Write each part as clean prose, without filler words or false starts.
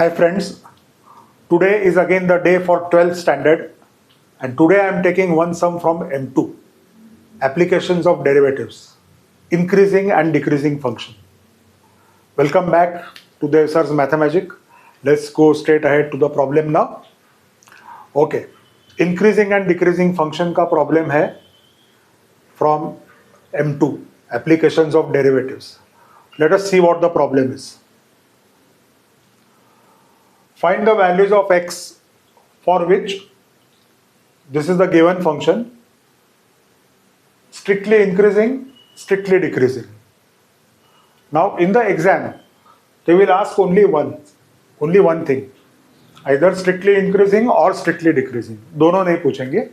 Hi friends, today is again the day for 12th standard and today I am taking one sum from M2, applications of derivatives, increasing and decreasing function. Welcome back to the sir's mathemagic. Let's go straight ahead to the problem now. Okay, increasing and decreasing function का problem है from M2, applications of derivatives. Let us see what the problem is. Find the values of x for which this is the given function, strictly increasing, strictly decreasing. Now in the exam, they will ask only one thing, either strictly increasing or strictly decreasing. दोनों नहीं पूछेंगे,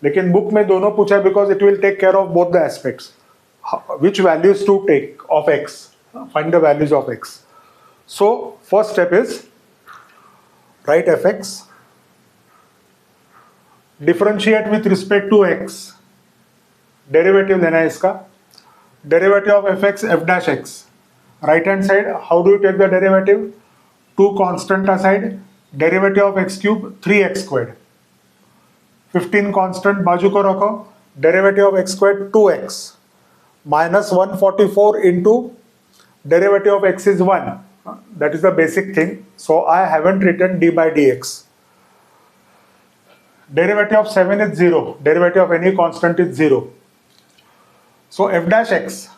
लेकिन book में दोनों पूछा because it will take care of both the aspects. Which values to take of x? Find the values of x. So first step is write fx, differentiate with respect to x, derivative लेना है इसका, derivative of fx f dash x. Right hand side, how do you take the derivative? 2 constant aside, derivative of x cube 3x squared. 15 constant बाजू को रखो, derivative of x squared 2x minus 144 into derivative of x is 1. That is the basic thing. So I haven't written d by dx. Derivative of 7 is 0. Derivative of any constant is 0. So f dash x,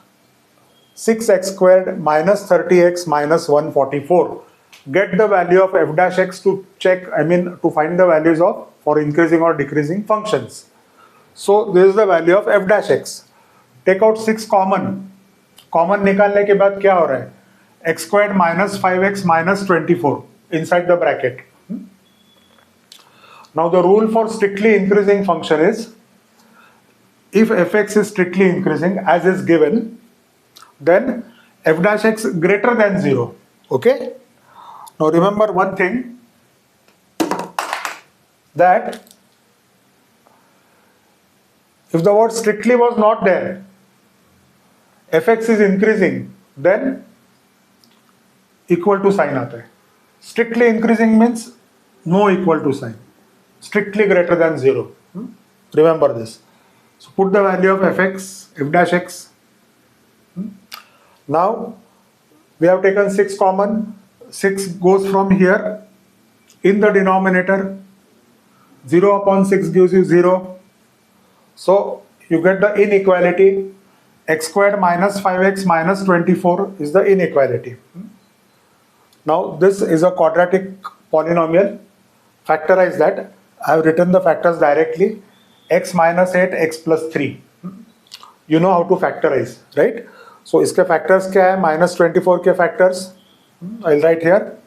6x squared minus 30x minus 144. Get the value of f dash x to to find the values of for increasing or decreasing functions. So this is the value of f dash x. Take out 6 common. Common निकालने के बाद क्या हो रहा है? x squared minus 5x minus 24 inside the bracket. Now the rule for strictly increasing function is, if fx is strictly increasing as is given, then f dash x greater than 0. Okay? Now remember one thing, that if the word strictly was not there, fx is increasing, then equal to sign आता है. Strictly increasing means no equal to sign. Strictly greater than 0. Remember this. So put the value of fx, f dash x. Now we have taken 6 common. 6 goes from here in the denominator. 0 upon 6 gives you 0. So you get the inequality. X squared minus 5x minus 24 is the inequality. Now this is a quadratic polynomial. Factorize that. I have written the factors directly. X minus 8, x plus 3. You know how to factorize, right? So इसके factors क्या है? Minus 24 के factors. I'll write here.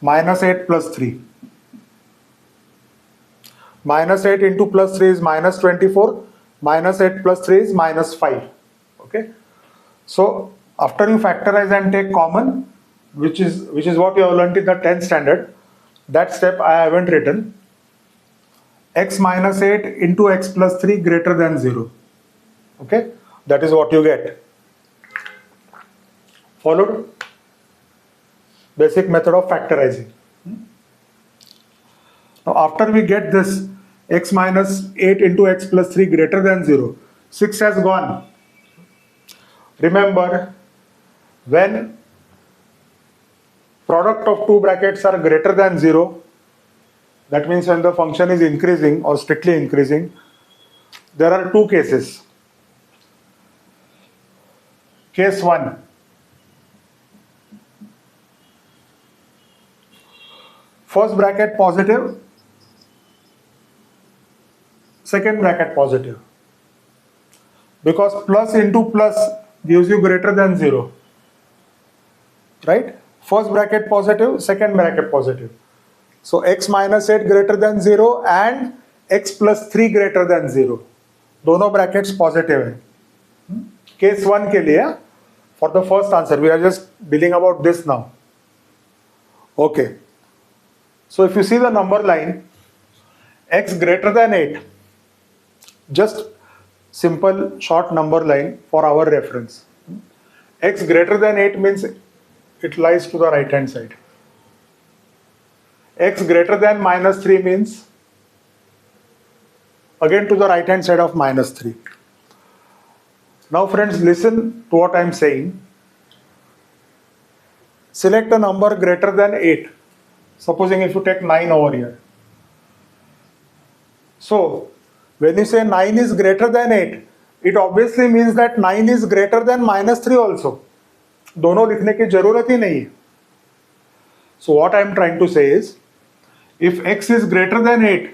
Minus 8 plus 3. Minus 8 into plus 3 is minus 24. Minus 8 plus 3 is minus 5. Okay. So after you factorize and take common, which is what you have learned in the 10th standard, that step I haven't written. X minus 8 into x plus 3 greater than 0. Okay, that is what you get. Followed? Basic method of factorizing. Now after we get this x minus 8 into x plus 3 greater than 0, 6 has gone. Remember, when product of two brackets are greater than 0, that means when the function is increasing or strictly increasing, there are two cases. Case 1. First bracket positive, second bracket positive. Because plus into plus gives you greater than 0. Right? First bracket positive, second bracket positive. So x minus 8 greater than 0 and x plus 3 greater than 0. दोनों brackets positive है. Case 1 के लिए, for the first answer, we are just dealing about this now. Okay. So if you see the number line, x greater than 8, just simple short number line for our reference. x greater than 8 means it lies to the right hand side. X greater than minus 3 means again to the right hand side of minus 3. Now friends, listen to what I am saying. Select a number greater than 8. Supposing if you take 9 over here. So when you say 9 is greater than 8, it obviously means that 9 is greater than minus 3 also. दोनों लिखने की जरूरत ही नहीं है. So what I am trying to say is, if x is greater than 8,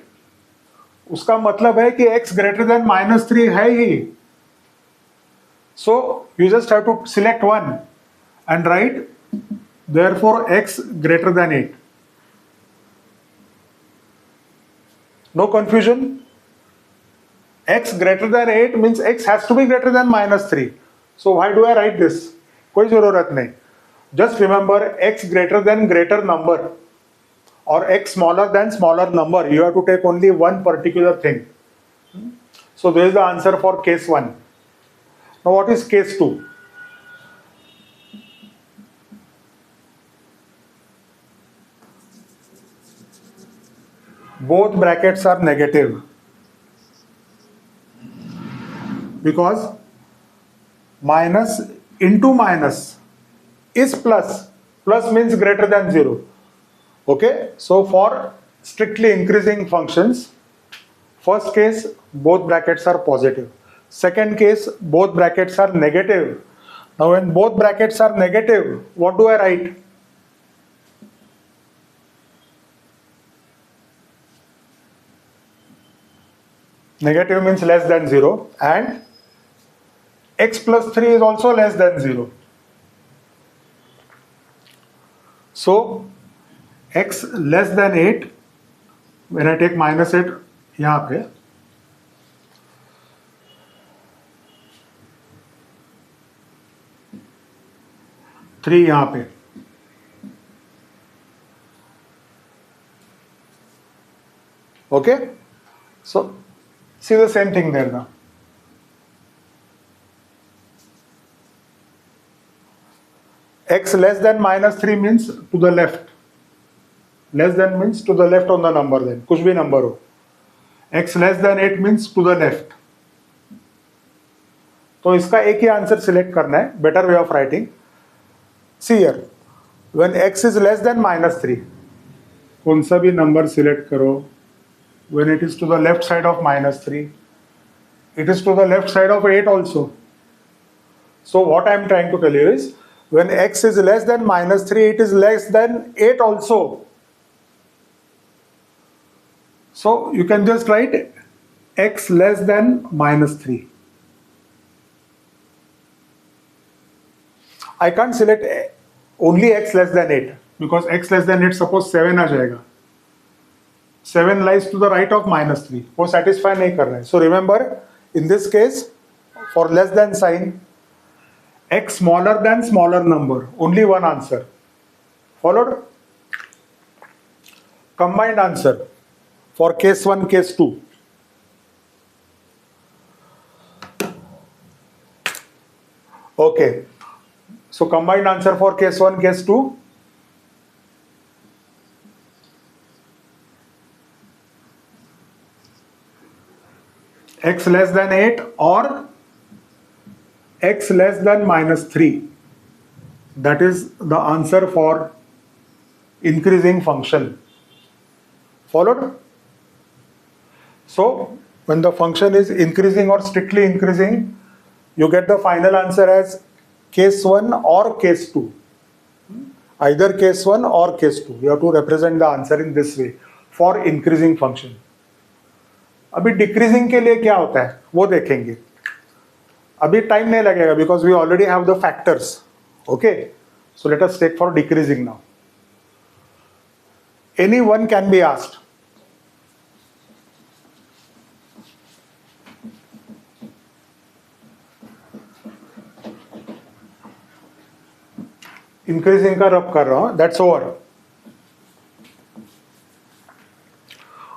उसका मतलब है कि x greater than minus 3 है ही. So you just have to select one and write therefore x greater than 8. No confusion? X greater than 8 means x has to be greater than minus 3. So why do I write this? कोई जरूरत नहीं. Just remember x greater than greater number or x smaller than smaller number. You have to take only one particular thing. So this is the answer for case 1. Now what is case 2? Both brackets are negative because minus into minus is plus. Plus means greater than 0. Okay, so for strictly increasing functions, first case both brackets are positive. Second case both brackets are negative. Now when both brackets are negative, what do I write? Negative means less than 0 and x plus 3 is also less than 0. So x less than 8, when I take minus 8 यहाँ पे, three यहाँ पे, okay? So see the same thing there now. X less than minus 3 means to the left. Less than means to the left on the number then. कुछ भी number हो. X less than 8 means to the left. तो इसका एक ही answer select करना है. Better way of writing. See here. When x is less than minus 3, कौन सा भी number सिलेक्ट करो. When it is to the left side of minus 3, it is to the left side of 8 also. So what I am trying to tell you is, when x is less than minus 3, it is less than 8 also. So you can just write x less than minus 3. I can't select only x less than 8 because x less than 8 suppose 7 आ जाएगा. 7 lies to the right of minus 3. वो satisfy नहीं कर रहा है. So remember, in this case, for less than sign, x smaller than smaller number. Only one answer. Followed? Combined answer for case 1, case 2. Okay. So combined answer for case 1, case 2. X less than 8 or x less than minus 3. That is the answer for increasing function. Followed? So when the function is increasing or strictly increasing, you get the final answer as case 1 or case 2. Either case 1 or case 2. You have to represent the answer in this way for increasing function. अभी decreasing के लिए क्या होता है वो देखेंगे. अभी time नहीं लगेगा because we already have the factors. Okay, so let us take for decreasing now. Any one can be asked. Increasing का रब कर रहा हूँ. That's over.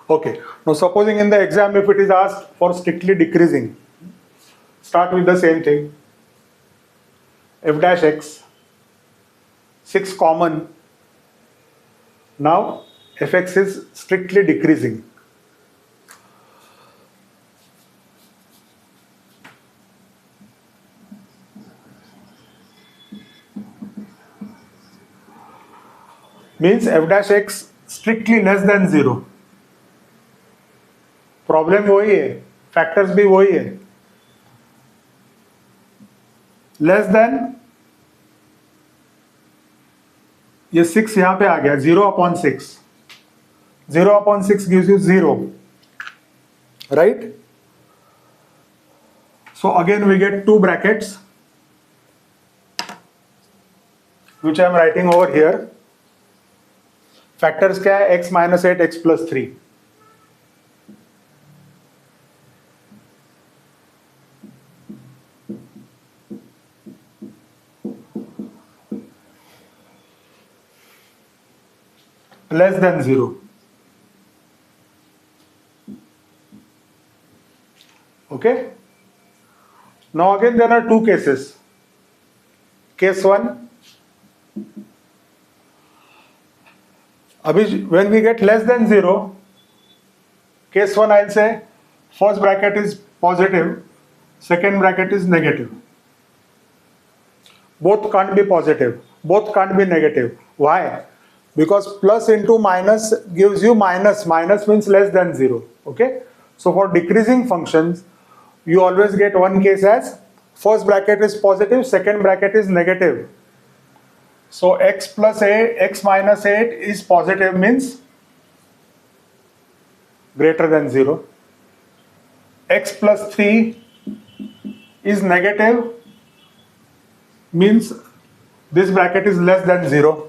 Okay. Now supposing in the exam if it is asked for strictly decreasing, start with the same thing. f dash x, 6 common. Now fx is strictly decreasing. Means f dash x strictly less than 0. Problem वही है, factors भी वही है. Less than, ये 6 यहां पे आ गया, 0/6. 0/6 gives you 0, right? So again we get two brackets, which I am writing over here. Factors क्या है? x minus 8, x plus 3. Less than 0. Okay. Now again there are two cases. Case 1. When we get less than 0, case 1 I'll say first bracket is positive, second bracket is negative. Both can't be positive, both can't be negative. Why? Because plus into minus gives you minus. Minus means less than 0. Okay. So for decreasing functions, you always get one case as first bracket is positive, second bracket is negative. So x plus 8, x minus 8 is positive, means greater than 0. X plus 3 is negative, means this bracket is less than 0.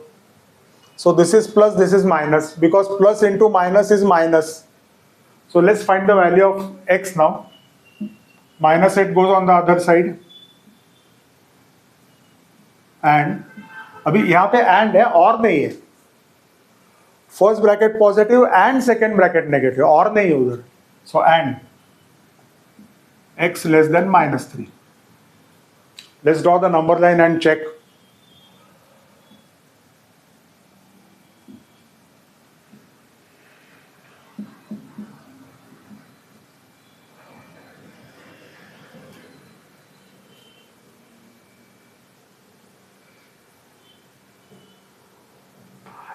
So this is plus, this is minus, because plus into minus is minus. So let's find the value of x now. Minus 8 goes on the other side. And अभी यहाँ पे and है, और नहीं है. First bracket positive and second bracket negative, और नहीं है उधर. So and x less than minus 3. Let's draw the number line and check.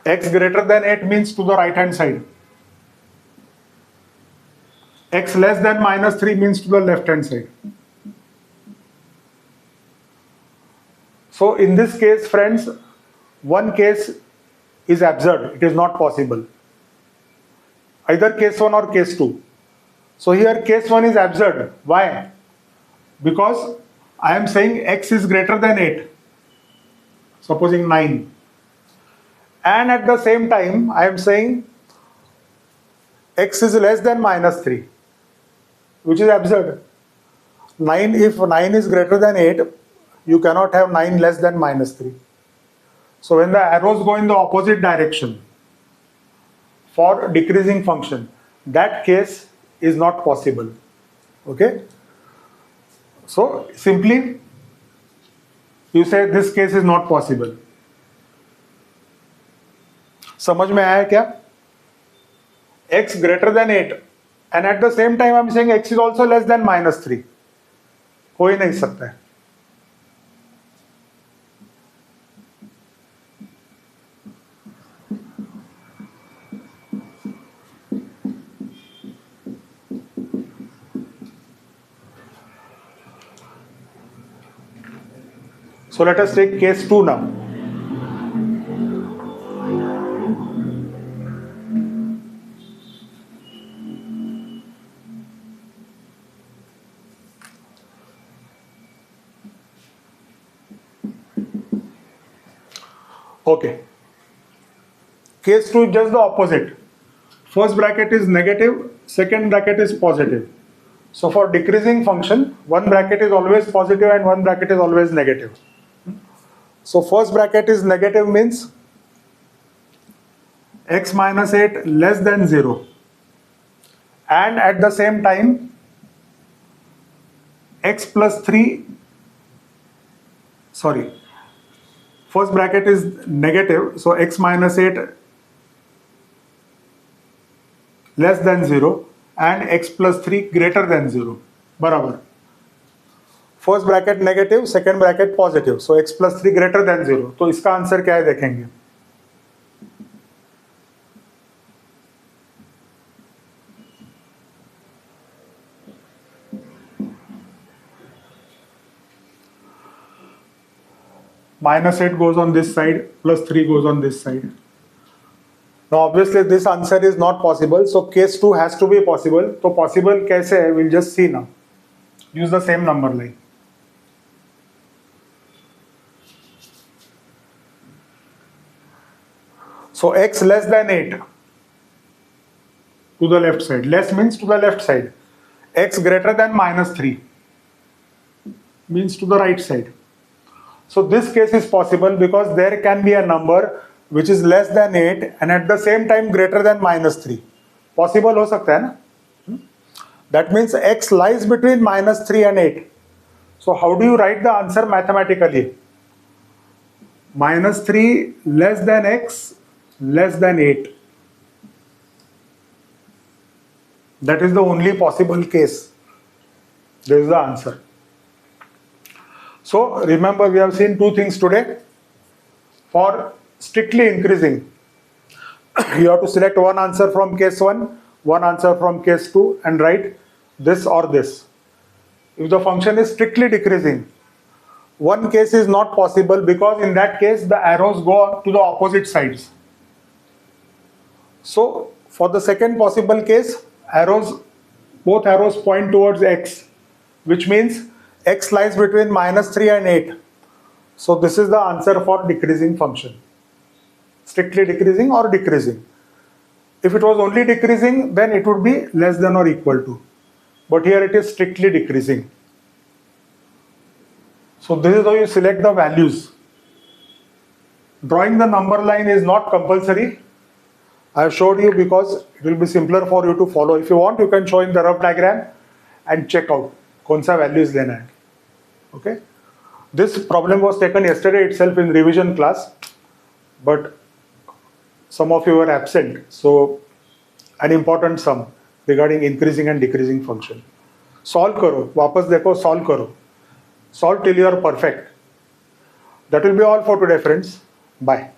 X greater than 8 means to the right hand side. X less than minus 3 means to the left hand side. So in this case, friends, one case is absurd. It is not possible. Either case 1 or case 2. So here case 1 is absurd. Why? Because I am saying x is greater than 8. Supposing 9. And at the same time, I am saying x is less than minus 3, which is absurd. 9, if 9 is greater than 8, you cannot have 9 less than minus 3. So when the arrows go in the opposite direction for decreasing function, that case is not possible. Okay? So simply, you say this case is not possible. समझ में आया क्या? x greater than 8 and at the same time I am saying x is also less than minus 3. हो ही नहीं सकता है. So let us take case 2 now. Okay. Case 2 is just the opposite. First bracket is negative, second bracket is positive. So for decreasing function, one bracket is always positive and one bracket is always negative. So first bracket is negative means x minus 8 less than 0. And at the same time, x plus 3 sorry, first bracket is negative, so x minus 8 less than 0 and x plus 3 greater than 0. बराबर. First bracket negative, second bracket positive, so x plus 3 greater than 0. तो इसका answer क्या है देखेंगे. minus 8 goes on this side, plus 3 goes on this side. Now obviously this answer is not possible, so case 2 has to be possible. So possible कैसे है, we'll just see now. Use the same number line. So x less than 8 to the left side. Less means to the left side. X greater than minus 3 means to the right side. So this case is possible because there can be a number which is less than 8 and at the same time greater than minus 3. Possible हो सकता है ना? That means x lies between minus 3 and 8. So how do you write the answer mathematically? Minus 3 less than x less than 8. That is the only possible case. This is the answer. So remember, we have seen two things today. For strictly increasing, you have to select one answer from case 1, one answer from case 2 and write this or this. If the function is strictly decreasing, one case is not possible because in that case the arrows go to the opposite sides. So for the second possible case, both arrows point towards x, which means x lies between minus 3 and 8. So this is the answer for decreasing function. Strictly decreasing or decreasing. If it was only decreasing, then it would be less than or equal to. But here it is strictly decreasing. So this is how you select the values. Drawing the number line is not compulsory. I have showed you because it will be simpler for you to follow. If you want, you can show in the rough diagram and check out कौन सा values लेना है. Okay. This problem was taken yesterday itself in revision class, but some of you were absent. So an important sum regarding increasing and decreasing function. Solve करो, वापस देखो, solve करो. Solve till you are perfect. That will be all for today, friends. Bye.